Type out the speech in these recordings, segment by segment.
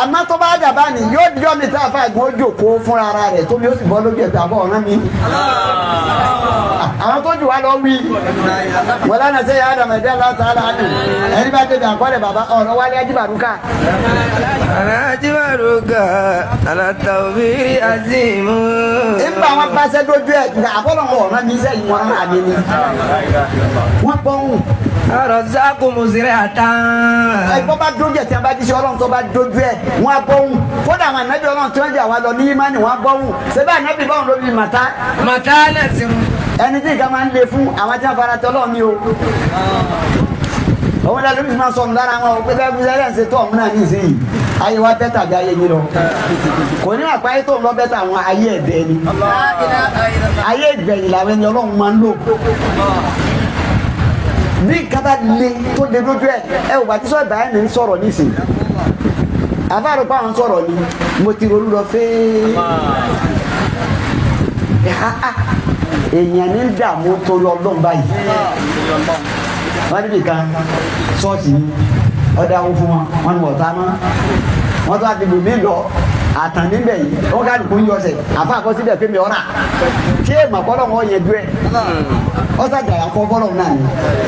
àmọ́ tó bá dàbá ni yóò jọ́ mi tá a fà gbọ́n jòkó fúnra ara rẹ̀ tó bí ó sì bọ́ lójú ẹ̀fẹ̀ àbọ̀ ọ̀ràn mi. àwọn tó jù wá lọ wí wọ́n lánàá sẹ́yìn àdàmẹ̀dẹ́ aláàtàlá ni ẹni bá débi àkọọ́lẹ̀ bàbá ọ̀rọ̀ wálé ajíbàrúkà. alájíbàrúkà alátàwírí azimu. nígbà wọn bá ṣẹ́ dójú ẹ̀ àbọ̀lọ̀ ọ̀ràn mi sẹ́yìn wọn rán àmì ni wọ́n pọ́hùn. arọ̀sákò mùsùlùmí àtàn. ẹgbọ́n bá dójú ẹ̀ tí wọ́n bá jíṣẹ́ ọlọ́run tó bá dójú ẹ̀ wọ́n á bọ́hùn kódà àwọn ànábì ọlọ́run tí wọ́n jà wá lọ ní ìmánì wọ́n á bọ́hùn ṣébà ànábì bọ́hùn lórí màtá. màtá náà ti rú. ẹni tí nǹkan máa ń le fún àwọn tí wọ́n fara tọ́ lọ́ọ̀ ni o. òun dàbí bí wọ́n sọnù lára wọn o pé bẹ́ẹ̀ bí sẹ́yìn ṣe tọ́ ọ̀hún náà ní ìsinyìí ayé wa bẹ́tà bí ayé yín lọ. kò ní àpáyé tó ń lọ bẹ́tà àwọn ayé ẹ̀dẹ́ ni ayé ìgbẹ̀yìn làwọn ẹni ọlọ́run máa ń lò bí kaba le tó de lójú ẹ ò bá tí sọ ìbáyé ní sọ̀rọ̀ nísìnyí àfáàrò pa àwọn sọ̀rọ̀ ni mo ti ronú lọ fẹ́ẹ́ èèyàn ní dààmú tó lọ lọ́n báyìí wọ́n níbi kan ṣọ́ọ̀ṣì ni ọ̀dà owó fún wọn ni wọ́n ta mọ́ wọ́n tó àti bòmí lọ àtàn níbẹ̀ yìí wọ́n ká nìkú yí ọ̀sẹ̀ àfa àkọsílẹ̀ pé mi ọ̀rà tí èèmọ̀ kọ́lọ̀ wọn yẹ dúẹ̀ ọ̀sàjà àkọ́ kọ́lọ̀ náà ni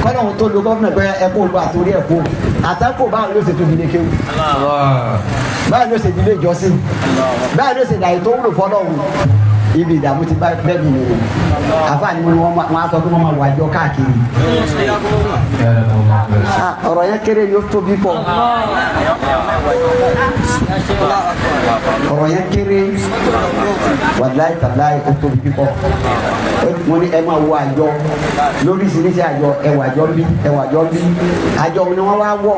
kọ́lọ̀ wọn tó lo gọ́fìnà pé ẹ̀kọ́ olú àtòrí ẹ̀kọ́ àtàkù báwo ló ṣe tóbi lé kéwù báwo ló ṣe dilé ìjọsìn báwo ló ṣe dàyè tó wúlò fọlọ́run ibi ìdààmú ti bá bẹ́ẹ̀ bí nìyẹn àfààní wọn á sọ pé wọ́n máa wà jọ káàkiri ọ̀rọ̀ yẹn kéré ni ó tóbi pọ̀ ọ̀rọ̀ yẹn kéré wàláì tàláì ó tóbi pọ̀ wọ́n ní ẹ máa wo àjọ lóríṣiríṣi àjọ ẹwà àjọ bí àjọ ni wọ́n wá wọ̀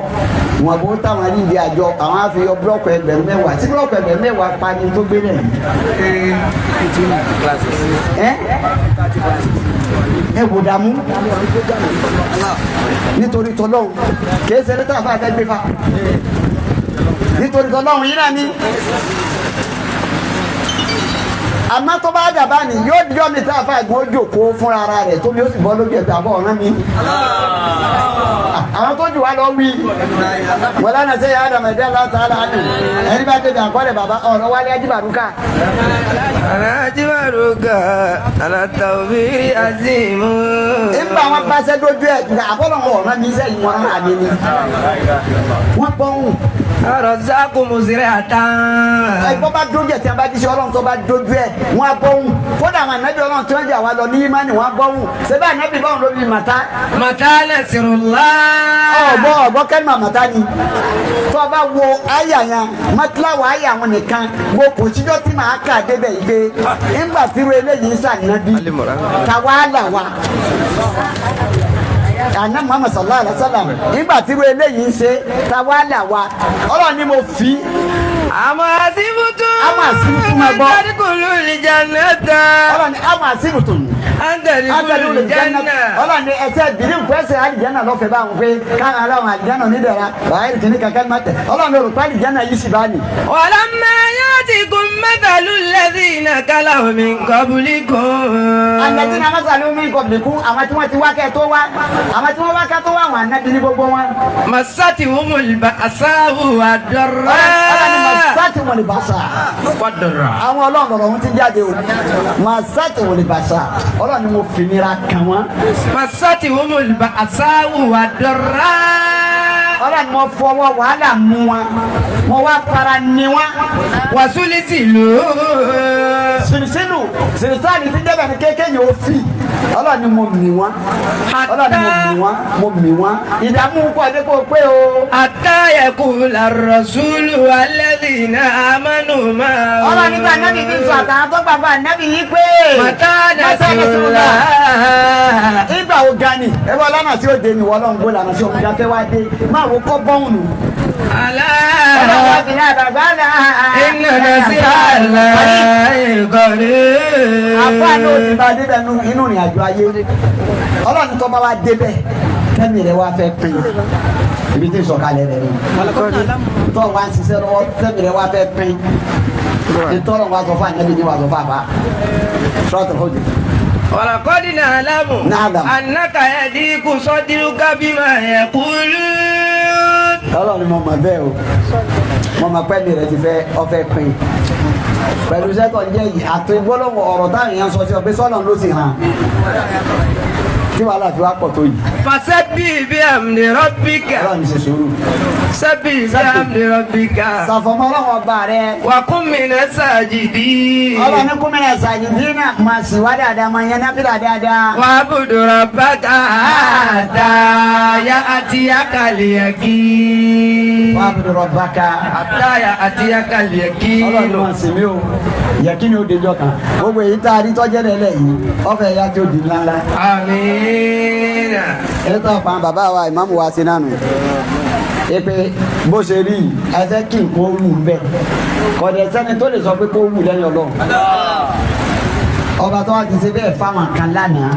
wọn bó táwọn níbi àjọ àwọn á fi yọ búlọ́ọ̀kù ẹgbẹ̀rún mẹ́wàá tí búlọ́ọ̀kù ẹgbẹ̀rún mẹ́wàá pa ni tó gbé náà ẹ wò dààmú nítorí tọlọ́hún kìí ṣe lẹ́tọ̀ àfa àtẹ́gbẹ́ fa nítorí tọlọ́hún yìí náà ni àmọ́ tó bá dàbá ni yóò jọ́ mi tá a fa ìgbọ́n jòkó fúnra ara rẹ̀ tó bí ó sì bọ́ lójú ẹ̀fẹ̀ àbọ̀ ọ̀ràn mi. àwọn tó jù wá lọ wí wọ́n lánàá sẹ́yìn àdàmẹ̀dẹ́ aláàtàlá ni ẹni bá débi àkọọ́lẹ̀ bàbá ọ̀rọ̀ wálé ajíbàrúkà. alájíbàrúkà alátàwírí azimu. nígbà wọn bá ṣẹ́ dójú ẹ̀ àbọ̀lọ̀ ọ̀ràn mi sẹ́yìn wọn rán àmì ni wọ́n pọ́hùn. arọ̀sákò mùsùlùmí àtàn. ẹgbọ́n bá dójú ẹ̀ tí wọ́n bá jíṣẹ́ ọlọ́run tó bá dójú ẹ̀ wọ́n á bọ́hùn kódà àwọn ànábì ọlọ́run tí wọ́n jà wá lọ ní ìmánì wọ́n á bọ́hùn ṣébà ànábì bọ́hùn lórí màtá. màtá náà ti rú lá. ọ̀gbọ́n kẹ́nu àmàtá ni tó o bá wo àyà yẹn mọ́tíláwọ̀ àyà wọn nìkan wo kò síjọ́ tí màá kà débẹ̀ yìí pé ńgbà tíru eléyìí sànàbí káwá là wá àná Muhammad sallallahu alaihi wasallam nígbà tíru eléyìí ń ṣe káwá là wá ọlọ́run ni mo fi. àmọ́ àsìbùtù. àmọ́ àsìbùtù máa gbọ́. àtàdìkùlù ìjànàtà. ọlọ́run ni àmọ́ àsìbùtù. àtàdìkùlù ìjànà. ọlọ́run ni ẹsẹ̀ bìrì pẹ́sẹ̀ àlìjánà lọ́fẹ̀ẹ́ báwọn pé káwọn aláwọn àlìjánà onídẹ̀ra wàhálì kìíní kankan máa tẹ̀ ọlọ́run ló rò pé àlìjánà yìí sì bá ní. walamma ya'tikum mathalu alladhina khalaw min qablikum. alladhina khalu min qablikum àwọn tí wọ́n ti wá kẹ́ tó wá àwọn tí wọ́n wá kẹ́ tó wá àwọn ànábì ní gbogbo wọn. massatihumul ba'sa'u wad-dharra. masati wọn ni basa. àwọn ọlọ́run lọ́rọ̀ wọn ti jáde o masati wọn ni basa ọlọ́run ni mo fi nira kàn wọ́n. massatihumul ba'sa'u wad-dharra. ọlọ́run ni mo fọwọ́ wàhálà mú wọn mo wá fara ní wọn. wàsúlìsìlù. sìrìsìlù ti débẹ̀ ní kékeré yóò fi ọlọ́run ni mo mì wọ́n ọlọ́run ni mo mì wọ́n ìdààmú kọ́ ẹ kó pé o. àtàyẹ̀kù làrọ̀súlù alladhina amanu máa. ọlọ́run nígbà nábì ní sọ àtàwọn tó gbàgbọ́ ànábì yìí pé. màtá nàṣúlà. ìgbà wo gani ẹ bá lọ́nà tí ó dé ni wọ́n lọ́n gbó lànà tí òkúta fẹ́ wá dé máa wo kọ́ bọ́ọ̀n nù. ọlọ́run fi ní àbàbà náà. iná nàṣílà ìkọ̀lé. àfáàní ó ti bá a débẹ̀ inú ìrìn àjò ayé ọlọ́run tó bá wá débẹ̀ kẹ́mi rẹ̀ wá fẹ́ pín ibi tí ìsọ̀kalẹ̀ rẹ̀ ni tó wá ń ṣiṣẹ́ lọ́wọ́ kẹ́mi rẹ̀ wá fẹ́ pín ìtọ́rọ̀ wá sọ fún ànábì ní wá sọ fún àbá ṣọ́ọ̀tù ọ̀dù. ولقد نعلم أنك يضيق صدرك بما يقولون. ọlọ́run ni mo mọ̀ bẹ́ẹ̀ o wọ́n máa pẹ́ mi rẹ̀ ti fẹ́ ọfẹ́ pin pẹ̀lú sẹ́tọ̀ jẹ́ yìí àti gbọ́dọ̀ ọ̀rọ̀ táwọn èèyàn sọ sí ọ pé sọ́nà ló sì hàn tí wàhálà fi wá pọ̀ tó yìí. Fasabbi bihamdi rabbika. Ọlọ́run ṣe sùúrù. Sabbi bihamdi rabbika. Ṣàfọ̀mọ́ ọlọ́run ọba rẹ. Wa kum minas sajidin. Ọlọ́run ní kún minas sajidin náà máa sì wá dáadáa máa yan náfìlà dáadáa. Wa'budu rabbaka hatta ya'tiyakal yaqin. Wa'budu rabbaka hatta ya'tiyakal yaqin. Ọlọ́run máa sìn mí o yẹ̀kí ni ó dejọ́ kan gbogbo èyí tá a rí tọ́jẹ́ lẹ́lẹ́ yìí ọ̀fẹ́ ya tí ó di ńláńlá. Àmín. ẹ tó pa bàbá wa ìmáàmù wa sí nánu pé bó ṣe rí ẹ fẹ́ kí nǹkan ó wù ú bẹ́ẹ̀ kọ̀dẹ̀ sẹ́ni tó lè sọ pé kó wù lẹ́yìn ọlọ́run ọba tó wá ti ṣe bẹ́ẹ̀ fáwọn kan lánàá.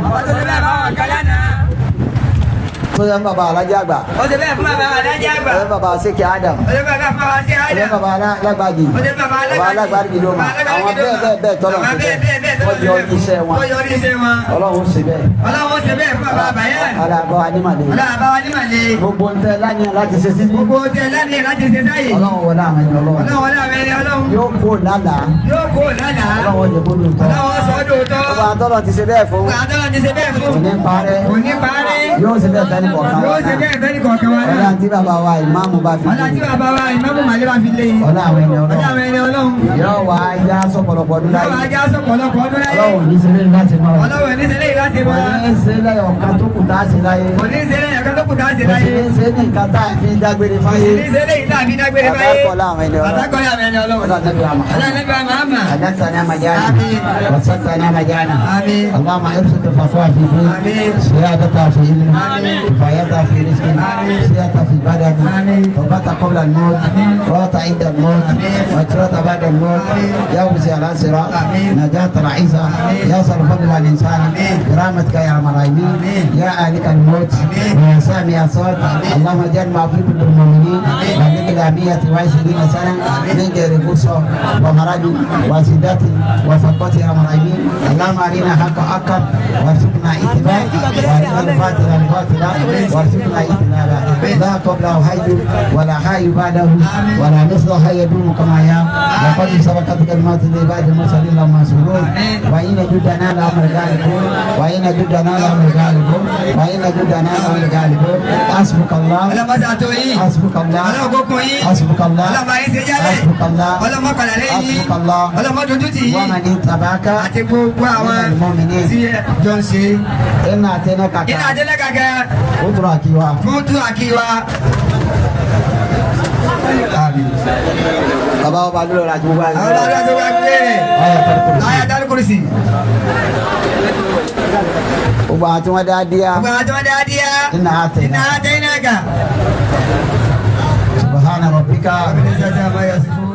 tó yẹ bàbá alájà àgbà. ó ti bẹ́ẹ̀ fún bàbá alájà àgbà. ó yẹ bàbá sèkè Adam. ó yẹ bàbá fáwọn sí Adam. ó yẹ bàbá alágbàdì. ó yẹ bàbá alágbàdì ló ma. àwọn bẹ́ẹ̀ tọ́lọ̀ sí bẹ́ẹ̀. wọ́n yọ iṣẹ́ wọn. ọlọ́run ṣe bẹ́ẹ̀. ọlọ́run ṣe bẹ́ẹ̀ fún bàbá Bayan. alábọ̀ anímàlè. alábọ̀ anímàlè. gbogbo ń tẹ lánìyàn láti ṣe sí. gbogbo ń tẹ lánìyàn láti ṣe sáyé. ọlọ́run wọlé àwọn ẹni ọlọ́run. ọlọ́run wọlé àwọn ẹni ọlọ́run. yóò kó lálàá. yóò kó lálàá. ọlọ́run jẹ kó lóòótọ́. ọlọ́run sọ dòótọ́. gbogbo àtọ́lọ̀ ti ṣe bẹ́ẹ̀ fún. gbogbo àtọ́lọ̀ ti ṣe bẹ́ẹ̀ fún. kò ní parẹ́. kò ní parẹ́. yóò ṣe bẹ́ẹ̀ fẹ́ni kọ̀ọ̀kan wa. yóò ṣe bẹ́ẹ̀ fẹ́ni kọ̀ọ̀kan wa. ọlá tí bàbá wa ìmáàmù bá fi lé. ọlá tí bàbá wa ìmáàmù màlẹ́ bá fi lé. ọlá àwọn ẹni ọlọ́run. ọlá àwọn ẹni ọlọ́run. yóò wá ajá sọ̀pọ̀lọpọ̀ ọdún láyé. yóò wá ajá sọ̀pọ̀lọpọ̀ ọdún láyé. ọlọ́run ní sílẹ̀ láti máa. ọlọ́run ní sílẹ̀ láti máa. òní sílẹ̀ ọ̀kan tó kù tá a ṣe láyé. òní sílẹ̀ ọ̀kan tó kù tá a ṣe láyé. òní sílẹ̀ nǹkan tá a fi dágbére fáyé. òní sílẹ̀ ìta fi dágbére fáyé. àtàkọ́lá àwọn ẹni ọlọ́run. àtàkọ́lá àwọn ẹni ọlọ́run. حدثنا مجانا وسطنا مجانا آمين. اللهم ارزق الفصاحة في دين سيادتها في علم كفايتها في رزق سيادتها في بدن توبة قبل الموت ووت عند الموت وترة بعد الموت يا وزي على صراط نجاة رعيسة يا فضل الإنسان برحمتك يا ارحم الراحمين يا آلك الموت ويا سامي الصوت اللهم اجعل ما في قلوب المؤمنين وذكر 120 سنة من غير غصة ومرض وسدات وفقات يا مرحبين اللهم أرنا حق حقا وارزقنا اتباعه وارنا الباطل باطلا وارزقنا اجتنابه لا قبله حي ولا حي بعده ولا مثل حي يدوم كما يا وقد سبقت كلمات العباد المرسلين لهم منصورون وإن جدنا لأمر غالبون وإن جدنا لأمر غالبون وإن جدنا لأمر غالبون حسبك الله حسبك الله حسبك الله حسبك الله حسبك الله ومن اتبعك àti gbogbo àwọn tí ẹ jọ ń ṣe. iná àtẹnẹ kàkà. iná àtẹnẹ kàkà. ó tura àkíwá. fún tú àkíwá. bàbá wa bá dúró la gbogbo àgbẹ̀. àwọn ọlọ́dún àti wọ́n gbé. Ayatul Kursi. gbogbo àwọn tí wọ́n dá díà. gbogbo àwọn tí wọ́n dá díà. iná àtẹnẹ. iná àtẹnẹ kà. subhana rabbika. àbílẹ̀ sọ́jà máa yọ sí fún.